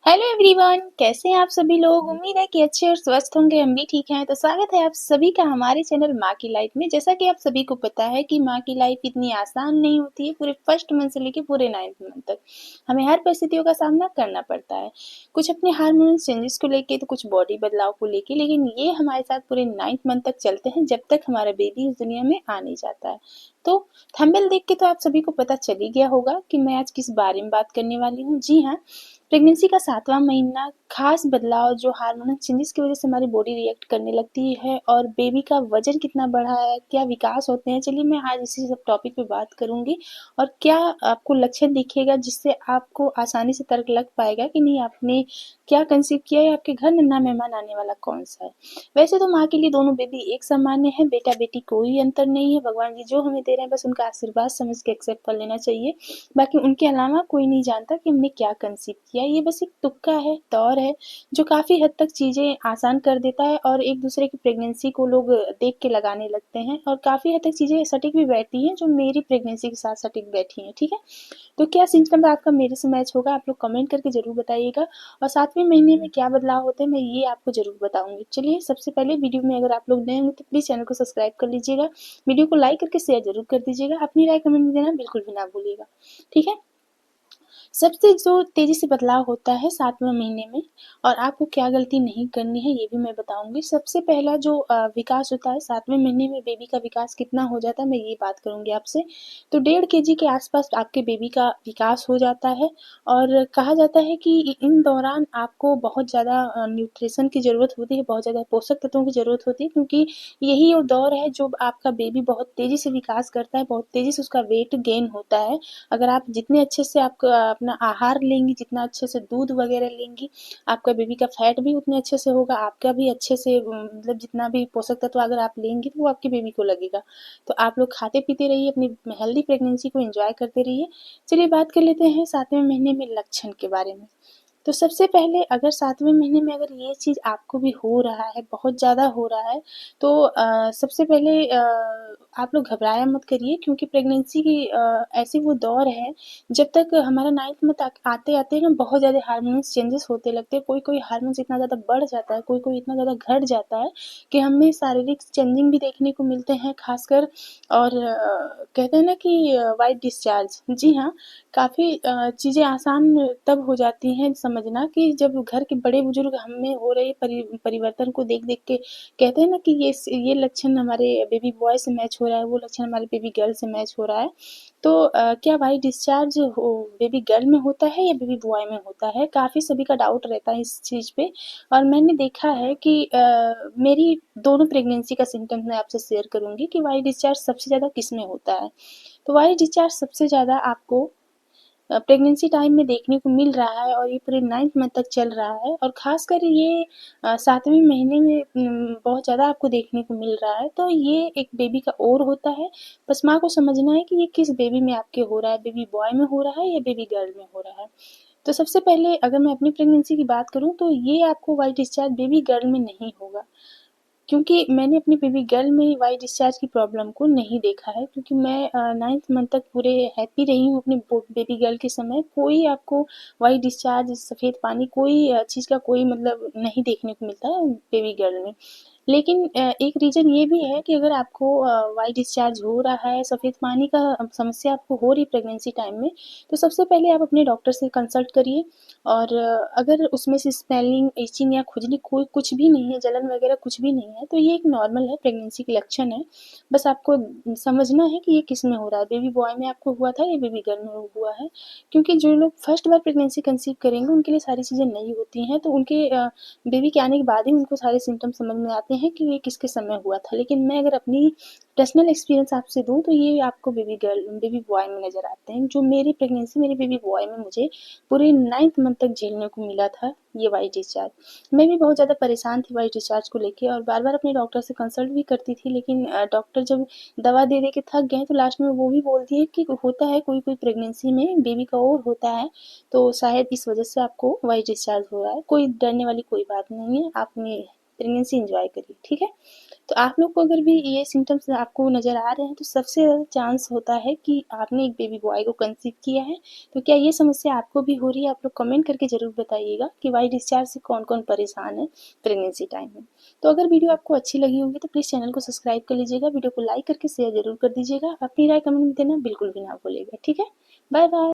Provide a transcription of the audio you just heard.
Hello everyone, कैसे हैं आप सभी लोग। उम्मीद है कि अच्छे और स्वस्थ होंगे। हम भी ठीक हैं। तो स्वागत है आप सभी का हमारे चैनल माँ की लाइफ में। जैसा कि आप सभी को पता है कि माँ की लाइफ इतनी आसान नहीं होती है। पूरे फर्स्ट मंथ से लेकर पूरे 9th मंथ तक हमें हर परिस्थितियों का सामना करना पड़ता है। कुछ अपने हार्मोनल चेंजेस को लेके, तो कुछ बॉडी बदलाव को लेके, लेकिन ये हमारे साथ पूरे 9th मंथ तक चलते हैं, जब तक हमारा बेबी इस दुनिया में आ नहीं जाता है। तो थंबनेल देख के तो आप सभी को पता चल ही गया होगा कि मैं आज किस बारे में बात करने वाली हूँ। जी हाँ, प्रेगनेंसी का 7वां महीना, खास बदलाव जो हार्मोनल चेंजेस की वजह से हमारी बॉडी रिएक्ट करने लगती है, और बेबी का वजन कितना बढ़ा है, क्या विकास होते हैं। चलिए मैं आज इसी सब टॉपिक पे बात करूंगी, और क्या आपको लक्षण दिखेगा जिससे आपको आसानी से तर्क लग पाएगा कि नहीं, आपने क्या कंसीव किया है, आपके घर नन्हा मेहमान आने वाला कौन सा है। वैसे तो माँ के लिए दोनों बेबी एक सामान्य है, बेटा बेटी कोई अंतर नहीं है। भगवान जी जो हमें दे रहे हैं बस उनका आशीर्वाद समझ के एक्सेप्ट कर लेना चाहिए। बाकी उनके अलावा कोई नहीं जानता कि हमने क्या कंसीव किया। ये बस एक तुक्का है, दौर है, जो काफ़ी हद तक चीज़ें आसान कर देता है, और एक दूसरे की प्रेगनेंसी को लोग देख के लगाने लगते हैं, और काफ़ी हद तक चीज़ें सटीक भी बैठती हैं, जो मेरी प्रेगनेंसी के साथ सटीक बैठी हैं। ठीक है, तो क्या सिम्टम आपका मेरे से मैच होगा, आप लोग कमेंट करके ज़रूर बताइएगा। और 7वें महीने में क्या बदलाव होते हैं, मैं ये आपको ज़रूर बताऊंगी। चलिए सबसे पहले वीडियो में अगर आप लोग नए होंगे तो प्लीज़ चैनल को सब्सक्राइब कर लीजिएगा, वीडियो को लाइक करके शेयर जरूर कर दीजिएगा, अपनी राय कमेंट में देना बिल्कुल भी ना भूलिएगा। ठीक है, सबसे जो तेजी से बदलाव होता है 7वें महीने में, और आपको क्या गलती नहीं करनी है ये भी मैं बताऊंगी। सबसे पहला जो विकास होता है 7वें महीने में, बेबी का विकास कितना हो जाता है मैं ये बात करूंगी आपसे। तो 1.5 kg के आसपास आपके बेबी का विकास हो जाता है, और कहा जाता है कि इन दौरान आपको बहुत ज़्यादा न्यूट्रिशन की ज़रूरत होती है, बहुत ज़्यादा पोषक तत्वों की ज़रूरत होती है, क्योंकि यही वो दौर है जो आपका बेबी बहुत तेज़ी से विकास करता है, बहुत तेज़ी से उसका वेट गेन होता है। अगर आप जितने अच्छे से आप अपना आहार लेंगी, जितना अच्छे से दूध वगैरह लेंगी, आपका बेबी का फैट भी उतने अच्छे से होगा, आपका भी अच्छे से मतलब जितना भी पोषक तत्व अगर आप लेंगी तो वो आपके बेबी को लगेगा। तो आप लोग खाते पीते रहिए, अपनी हेल्दी प्रेगनेंसी को एंजॉय करते रहिए। चलिए बात कर लेते हैं 7वें महीने में लक्षण के बारे में। तो सबसे पहले अगर 7वें महीने में अगर ये चीज़ आपको भी हो रहा है, बहुत ज़्यादा हो रहा है, तो सबसे पहले आप लोग घबराया मत करिए, क्योंकि प्रेगनेंसी की ऐसी वो दौर है, जब तक हमारा 9th मंथ आते-आते ना बहुत ज़्यादा हार्मोन्स चेंजेस होते लगते हैं। कोई-कोई हार्मोन्स इतना ज़्यादा बढ़ जाता है, कोई-कोई इतना ज़्यादा घट जाता है कि हमें शारीरिक चेंजिंग भी देखने को मिलते हैं, खासकर। और कहते हैं ना कि व्हाइट डिस्चार्ज, जी हाँ, काफ़ी चीज़ें आसान तब हो जाती हैं समझना कि जब घर के बड़े बुजुर्ग हमें हो रहे परिवर्तन को देख देख के कहते हैं ना कि ये लक्षण हमारे बेबी बॉय से मैच हो रहा है, वो लक्षण हमारे बेबी गर्ल से मैच हो रहा है। तो क्या वाई डिस्चार्ज हो बेबी गर्ल में होता है या बेबी बॉय में होता है, काफ़ी सभी का डाउट रहता है इस चीज़ पे। और मैंने देखा है कि मेरी दोनों प्रेगनेंसी का सिम्टम्स मैं आपसे शेयर करूंगी कि वाई डिस्चार्ज सबसे ज़्यादा किस में होता है। तो वाई डिस्चार्ज सबसे ज़्यादा आपको प्रेगनेंसी टाइम में देखने को मिल रहा है, और ये पूरे 9th मंथ तक चल रहा है, और ख़ासकर ये 7वें महीने में बहुत ज़्यादा आपको देखने को मिल रहा है। तो ये एक बेबी का और होता है, बस माँ को समझना है कि ये किस बेबी में आपके हो रहा है, बेबी बॉय में हो रहा है या बेबी गर्ल में हो रहा है। तो सबसे पहले अगर मैं अपनी प्रेगनेंसी की बात करूँ तो ये आपको व्हाइट डिस्चार्ज बेबी गर्ल में नहीं होगा, क्योंकि मैंने अपनी बेबी गर्ल में वाई डिस्चार्ज की प्रॉब्लम को नहीं देखा है, क्योंकि मैं 9th मंथ तक पूरे हैप्पी रही हूँ अपनी बेबी गर्ल के समय। कोई आपको वाई डिस्चार्ज, सफ़ेद पानी, कोई चीज़ का कोई मतलब नहीं देखने को मिलता है बेबी गर्ल में। लेकिन एक रीज़न ये भी है कि अगर आपको वाई डिस्चार्ज हो रहा है, सफ़ेद पानी का समस्या आपको हो रही है प्रेगनेंसी टाइम में, तो सबसे पहले आप अपने डॉक्टर से कंसल्ट करिए। और अगर उसमें से स्मेलिंग, इचिंग या खुजली कोई कुछ भी नहीं है, जलन वगैरह कुछ भी नहीं है, तो ये एक नॉर्मल है, प्रेगनेंसी के लक्षण है। बस आपको समझना है कि ये किस में हो रहा है, बेबी बॉय में आपको हुआ था या बेबी गर्ल में हुआ है। क्योंकि जो लोग फर्स्ट बार प्रेगनेंसी कंसीव करेंगे उनके लिए सारी चीज़ें नई होती हैं, तो उनके बेबी के आने के बाद ही उनको सारे सिम्टम समझ में आते हैं कि ये किसके समय हुआ था। लेकिन मैं अगर अपनी पर्सनल एक्सपीरियंस आपसे दूँ तो ये आपको बेबी बॉय में नज़र आते हैं। जो मेरी प्रेगनेंसी मेरे बेबी बॉय में मुझे पूरे 9th मंथ तक झेलने को मिला था, ये वाई डिस्चार्ज। मैं भी बहुत ज़्यादा परेशान थी वाई डिस्चार्ज को लेके, और बार बार अपने डॉक्टर से कंसल्ट भी करती थी, लेकिन डॉक्टर जब दवा दे दे के थक गए तो लास्ट में वो भी बोलती है कि होता है कोई कोई प्रेगनेंसी में बेबी का और होता है, तो शायद इस वजह से आपको वाई डिस्चार्ज हो रहा है। कोई डरने वाली कोई बात नहीं है, आप प्रेगनेंसी एंजॉय करिए। ठीक है, तो आप लोग को अगर भी ये सिम्पटम्स आपको नज़र आ रहे हैं तो सबसे ज़्यादा चांस होता है कि आपने एक बेबी बॉय को कंसीव किया है। तो क्या ये समस्या आपको भी हो रही है? आप लोग कमेंट करके ज़रूर बताइएगा कि वाई डिस्चार्ज से कौन-कौन परेशान है प्रेगनेंसी टाइम में। तो अगर वीडियो आपको अच्छी लगी होगी तो प्लीज़ चैनल को सब्सक्राइब कर लीजिएगा, वीडियो को लाइक करके शेयर ज़रूर कर दीजिएगा। अपनी राय कमेंट में देना बिल्कुल भी ना भूलिएगा, ठीक है? Bye bye.